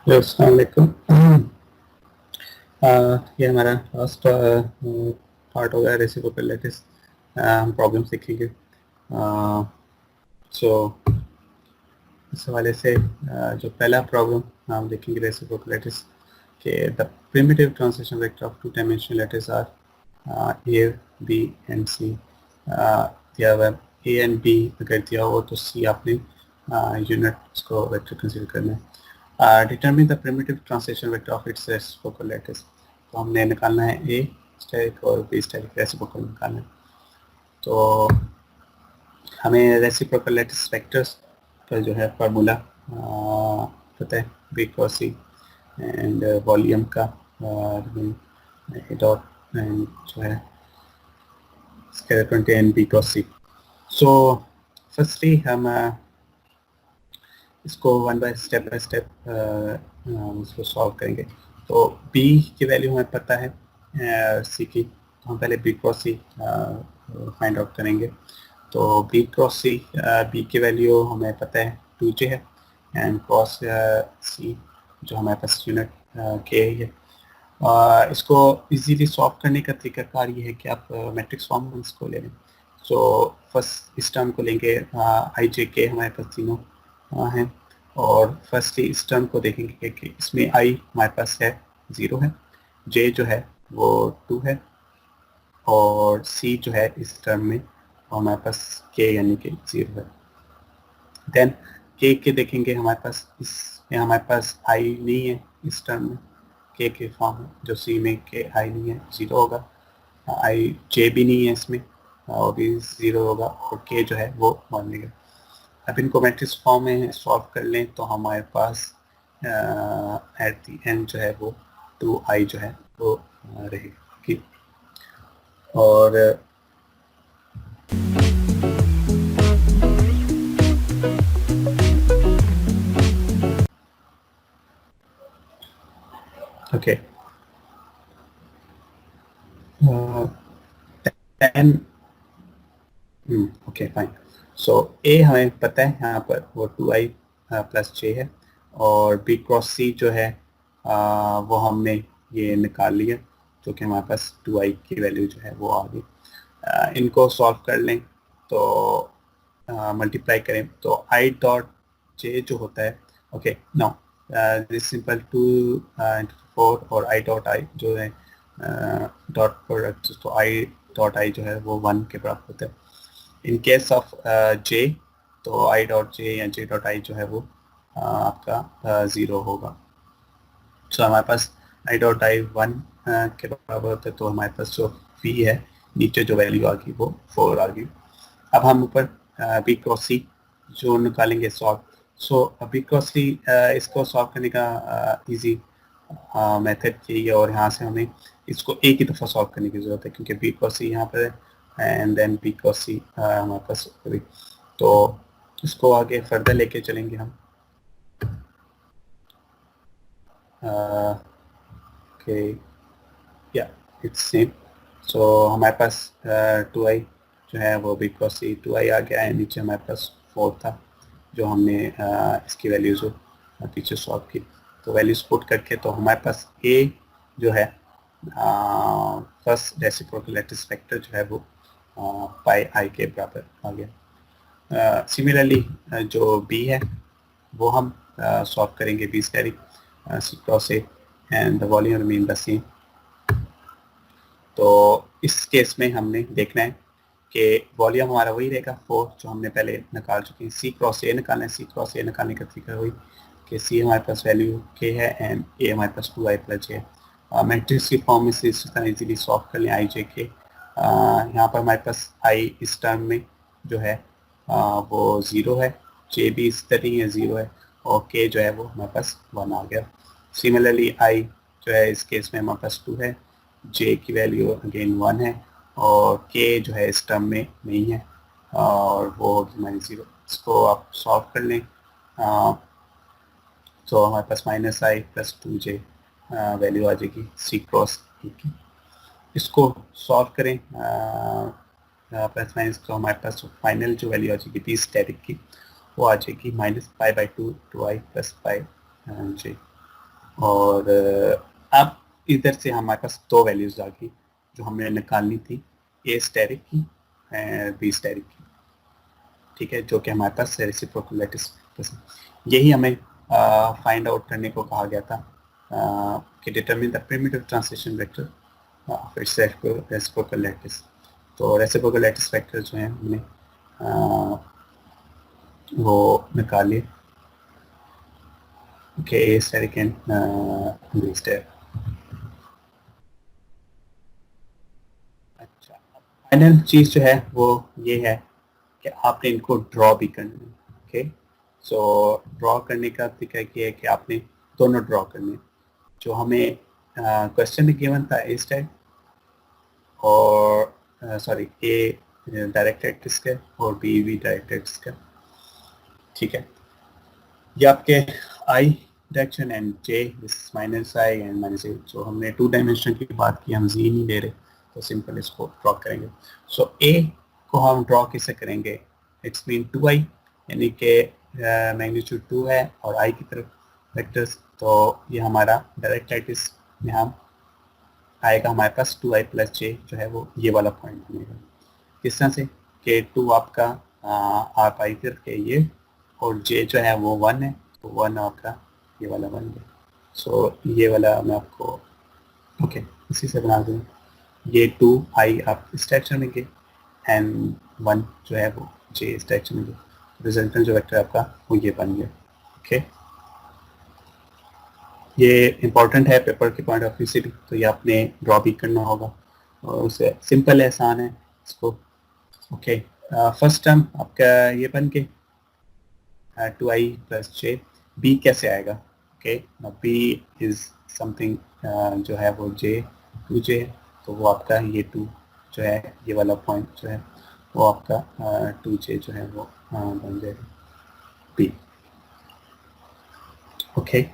अस्सलाम वालेकुम। ये हमारा लास्ट पार्ट होगा रेसिप्रोकल लैटिस। हम प्रॉब्लम सीखेंगे। सो इस हवाले से जो पहला प्रॉब्लम हम देखेंगे रेसिप्रोकल लैटिस के the primitive translation vector of two dimensional lattice are a b and c. दिया हुआ ए एंड बी अगर दिया हो तो सी आपने यूनिट को वेक्टर कंसीडर करना है। Determine the primitive translation vector of its reciprocal lattice. तो हमने निकालना है ए स्टेरिक और बी स्टेरिक रेसिप्रोकल निकालना है। तो हमें रेसिप्रोकल लैटिस वेक्टर्स का जो है फार्मूला पता है, b cross c and volume का ए डॉट एंड जो है scalar contain b cross c. So firstly हम इसको बाय स्टेप इसको सॉल्व करेंगे। तो b की वैल्यू हमें पता है c की, तो हम पहले b क्रॉस सी फाइंड आउट करेंगे। तो b क्रॉस सी b की वैल्यू हमें पता है 2j है एंड क्रॉस c जो हमारे पास यूनिट k है। इसको इजीली सॉल्व करने का तरीकाकार ये है कि आप मैट्रिक्स फॉर्म में इसको ले लें। सो फर्स्ट इस टर्म को लेंगे, आई जे के हमारे पास तीनों हैं, और फर्स्टली इस टर्म को देखेंगे कि इसमें आई हमारे पास है 0 है, जे जो है वो 2 है, और सी जो है इस टर्म में हमारे पास के यानी कि 0 है। देन के देखेंगे हमारे पास, इसमें हमारे पास आई नहीं है इस टर्म में, के फॉर्म है, जो सी में के आई नहीं है 0 होगा, आई जे भी नहीं है इसमें और भी 0 होगा, और के जो है वो 1 लेगा। अब इनको मैट्रिक्स फॉर्म में सॉल्व कर लें तो हमारे पास एट दी एंड जो है वो 2i जो है वो रहेगी। और ओके, देन ओके फाइन। सो ए हमें पता है यहाँ पर वो 2i प्लस जे है, और बी क्रॉस सी जो है वो हमने ये निकाल लिया, जो कि हमारे पास 2i की वैल्यू जो है वो आ गई। इनको सॉल्व कर लें तो मल्टीप्लाई करें तो आई डॉट जे जो होता है, ओके नो दिस सिंपल 2 और आई डॉट आई जो है डॉट प्रोडक्ट, तो आई डॉट आई जो है वो 1 के बराबर होता है। इन केस ऑफ जे तो आई डॉट जे या जे डॉट आई जो है वो आपका 0 होगा। सो हमारे पास आई डॉट आई 1 के बराबर होता है, तो हमारे पास जो वी है नीचे जो वैल्यू आ गई वो 4 आ गई। अब हम ऊपर बी क्रॉस सी जो निकालेंगे सॉल्व। सो बी क्रॉस सी इसको सॉल्व करने का इजी मेथड यही है, और यहाँ से हमें इसको एक ही दफ़ा सॉल्व करने की ज़रूरत है, क्योंकि बी क्रॉस सी यहाँ पर है एंड देन बी क्रॉस सी हमारे पास। तो इसको आगे फर्दर लेके चलेंगे हम। ओके या इट्स सेम। सो हमारे पास 2i जो है वो बी क्रॉस सी 2i आ गया है, नीचे हमारे पास 4 था जो हमने इसकी वैल्यूज़ पीछे सॉल्व की। तो वैल्यूज पुट करके तो हमारे पास ए जो है फर्स्ट रेसिप्रोकल लैटिस वेक्टर जो है वो पाई आई के बराबर आ गया। सिमिलरली जो बी है वो हम सॉल्व करेंगे, b asterisk c cross a and the volume remain the same. तो इस केस में हमने देखना है कि वॉल्यूम हमारा वही रहेगा 4 जो हमने पहले निकाल चुके हैं। सी क्रॉस ए निकालना है, सी क्रॉस ए निकालने का तरीका वही कि सी हमारे पास वैल्यू के है एंड ए हमारे पास 2i प्लस जे है। मैट्रिक्स की फॉर्म में से इस तरह इजीली सॉल्व कर लें आई जे के। यहाँ पर हमारे पास आई इस टर्म में जो है वो 0 है, जे भी इस तरह ही है 0 है, और के जो है वो हमारे पास 1 आ गया। सिमिलरली आई जो है इस केस में हमारे पास 2 है, जे की वैल्यू अगेन 1 है, और के जो है इस टर्म में नहीं है और वो होगी -0। इसको आप सॉल्व कर लें तो हमारे पास -i प्लस 2j वैल्यू आ जाएगी सी क्रॉस ए की। इसको सॉल्व करें प्लस माइनस, तो हमारे पास फाइनल जो वैल्यू आ जाएगी बी स्टैटिक की वो आ जाएगी -π/2 2i प्लस 5j। और अब इधर से हमारे पास दो वैल्यूज आ गई जो हमने निकालनी थी, ए स्टेरिक की बी स्टेरिक की, ठीक है, जो कि हमारे पास रेसिप्रोकल लैटिस यही हमें फाइंड आउट करने को कहा गया था कि determine the primitive translation vector of its reciprocal lattice. तो रेसिप्रोकल लैटिस वेक्टर जो है हमने वो निकाल लिए, okay, a asterisk and b asterisk. अच्छा, फाइनल चीज जो है वो ये है कि आपने इनको ड्रॉ भी करना है, ओके। सो ड्रॉ करने का तरीका ये है कि आपने दोनों ड्रॉ करने, जो हमें क्वेश्चन में गिवन था ए स्टेट और सॉरी ए डायरेक्ट एक्सिस का और बी भी डायरेक्ट एक्सिस का, ठीक है। ये आपके i direction and j this minus i and minus a, जो हमने टू डायमेंशन की बात की, हम जी नहीं ले रहे तो सिंपल इसको ड्रॉ करेंगे। सो ए को हम ड्रॉ कैसे करेंगे, इट्स मीन 2i, यानी कि मैग्नीट्यूड 2 है और आई की तरफ वेक्टर्स, तो ये हमारा डायरेक्ट एक्सिस में हम आएगा हमारे पास 2i प्लस जे, जो है वो ये वाला पॉइंट बनेगा। किस तरह से कि 2 आपका आप आई फिर के ये और जे जो है वो 1 है, तो 1 आपका ये वाला बन गया। सो ये वाला मैं आपको ओके इसी से बना दूँ, ये 2i आप इस डायरेक्शन में गए एंड 1 जो है वो जे इस डायरेक्शन में गए, रिजल्टेंट जो वेक्टर आपका वो ये बन गया, ओके। ये इम्पोर्टेंट है पेपर के पॉइंट ऑफ व्यू से भी, तो ये आपने ड्रॉ भी करना होगा और उसे सिंपल है, आसान है इसको, ओके। फर्स्ट टर्म आपका ये बन के 2i प्लस जे, बी कैसे आएगा, ओके, बी इज समथिंग जो है वो जे 2j, तो वो आपका ये 2 जो है ये वाला पॉइंट जो है वो आपका 2j जो है वो बन जाएगा बी, ओके।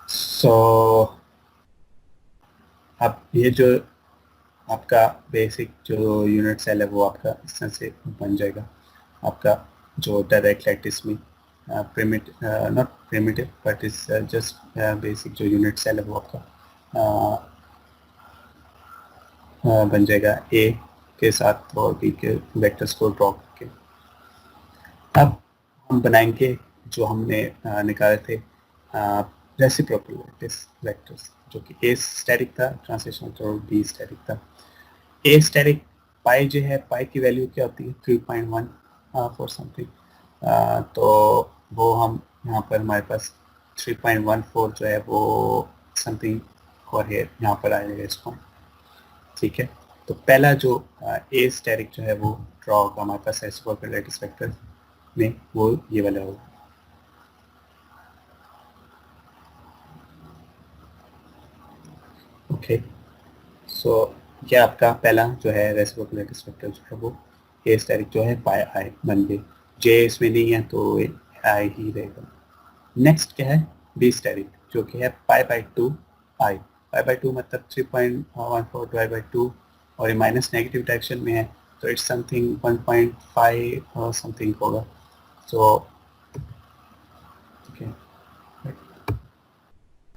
सो अब ये जो आपका बेसिक जो यूनिट सेल है वो आपका इस तरह से बन जाएगा, आपका जो डायरेक्ट लैटिस में not primitive but is just basic जो यूनिट सेल है वो आपका बन जाएगा ए के साथ और बी के वेक्टर्स को ड्रॉ करके। अब हम बनाएंगे जो हमने निकाले थे रेसिप्रोकल लैटिस वेक्टर्स, जो कि ए स्टैटिक था ट्रांसलेशन वेक्टर और बी स्टैटिक था। ए स्टैटिक पाई जो है, पाई की वैल्यू क्या होती है 3.1 फॉर समथिंग, तो वो हम यहाँ पर हमारे पास 3.14 जो है वो समथिंग और है यहाँ पर आएगा इस पॉइंट, ठीक है। तो पहला जो ए स्टैटिक जो है वो ड्रॉ होगा हमारे पास रेसिप्रोकल लैटिस वेक्टर में, वो ये वाला होगा, ओके। सो ये आपका पहला जो है रेसिप्रोकल लैटिस वेक्टर जो है वो ए स्टैटिक जो है पाई आई बन गए, जे इसमें नहीं है तो आई ही रहेगा। नेक्स्ट क्या है बी स्टैटिक, जो कि है pi by 2 I, pi by 2 मतलब 3.14 डिवाइड बाई 2 और ये माइनस नेगेटिव डायरेक्शन में है, तो इट्स समथिंग 1.5 और समथिंग होगा। So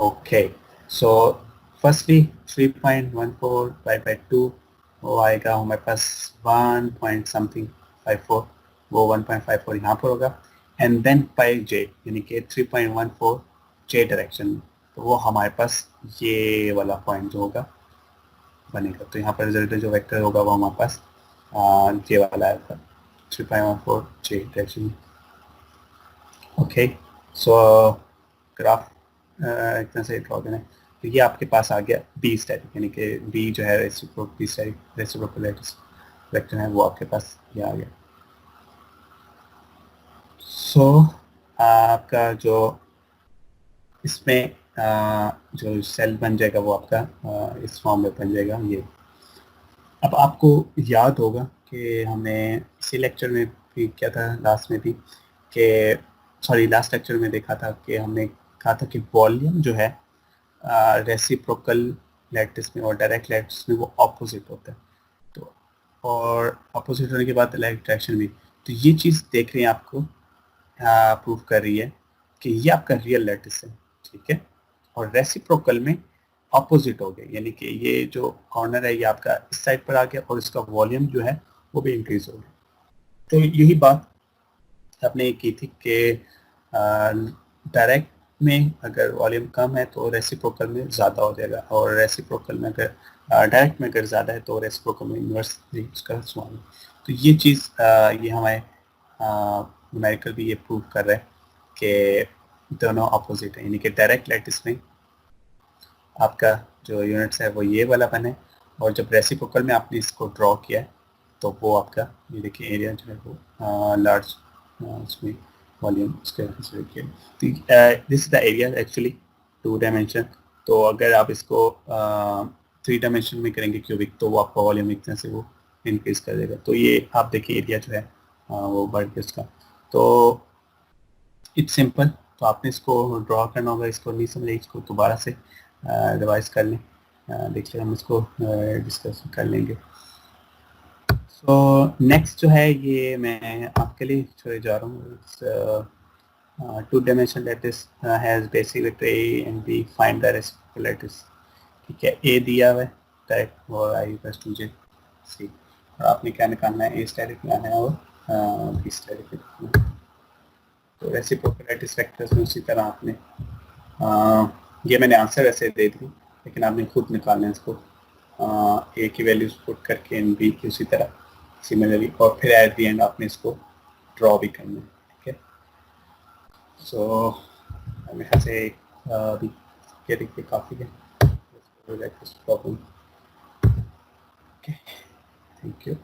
okay, so firstly 3.14 divide by 2 वो आएगा हमारे पास 1 पॉइंट समथिंग 54, वो 1.54 यहाँ पर होगा एंड देन पाई जे यानी कि 3.14 जे डायरेक्शन में, तो वो हमारे पास ये वाला पॉइंट जो होगा बनेगा। तो यहाँ पर रिजल्ट जो वेक्टर होगा वो हमारे पास जे वाला आएगा 3.14 जे डायरेक्शन में, ओके। सो ग्राफ इतना से ड्रॉ करना है, तो ये आपके पास आ गया बी स्टैटिक, यानी कि बी जो है रेसिप्रोकल लैटिस वेक्टर है वो आपके पास ये आ गया। सो आपका जो इसमें जो सेल बन जाएगा वो आपका इस फॉर्म में बन जाएगा ये। अब आपको याद होगा कि हमें इसी लेक्चर में भी क्या था, लास्ट में भी कि सॉरी लास्ट लेक्चर में देखा था कि हमने कहा था कि वॉल्यूम जो है रेसिप्रोकल लैटिस में और डायरेक्ट लैटिस में वो ऑपोजिट होता है, तो और ऑपोजिट होने के बाद डायरेक्ट डायरेक्शन भी, तो ये चीज़ देख रहे हैं आपको प्रूव कर रही है कि ये आपका रियल लैटिस है, ठीक है। और रेसिप्रोकल में ऑपोजिट हो गया, यानी कि ये जो कॉर्नर है ये आपका इस साइड पर आ गया और इसका वॉल्यूम जो है वो भी इंक्रीज हो गया। तो यही बात आपने की थी कि डायरेक्ट में अगर वॉल्यूम कम है तो रेसिप्रोकल में ज़्यादा हो जाएगा, और रेसिप्रोकल में अगर डायरेक्ट में अगर ज़्यादा है तो रेसिप्रोकल में इन्वर्स उसका समान है। तो ये चीज़ ये हमारे न्यूमेरिकल भी ये प्रूव कर रहा है कि दोनों अपोजिट है, यानी कि डायरेक्ट लैटिस में आपका जो यूनिट्स है वो ये वाला बना है, और जब रेसिप्रोकल में आपने इसको ड्रॉ किया है तो वो आपका ये देखिए एरिया जो है वो लार्ज उसमें वॉल्यूम उसके कंसिडर किया। तो this is the area actually 2 dimension. तो अगर आप इसको 3 डायमेंशन में करेंगे क्यूबिक तो वो आपका वॉल्यूम इतना से वो इंक्रीज कर देगा। तो ये आप देखिए एरिया जो है वो बढ़ गया उसका। तो इट्स सिंपल। तो आपने इसको ड्रॉ करना होगा, इसको नहीं समझे इसको दोबारा से रिवाइज कर लें, देखिए हम इसको डिस्कस कर लेंगे। सो नेक्स्ट जो है ये मैं आपके लिए छोड़े जा रहा हूँ। 2 dimension lattice has basic vector a and b, find the reciprocal lattice. ठीक है, ए दिया हुआ है डायरेक्ट और आई प्लस 2j सी, और आपने क्या निकालना है, ए स्टैटिक निकालना है और बी स्टैटिक निकालना है। तो रेसिप्रोकल लैटिस वेक्टर्स में उसी तरह आपने ये मैंने आंसर ऐसे दे दी, लेकिन आपने खुद निकालना है इसको, ए की वैल्यूज पुट करके एंड बी की उसी तरह सिमिलरली, और फिर एट द एंड आपने इसको ड्रॉ भी करना है। ठीक है, सो मेरे ख्याल से अभी ये देखिए काफ़ी है प्रॉब्लम। Okay, thank you.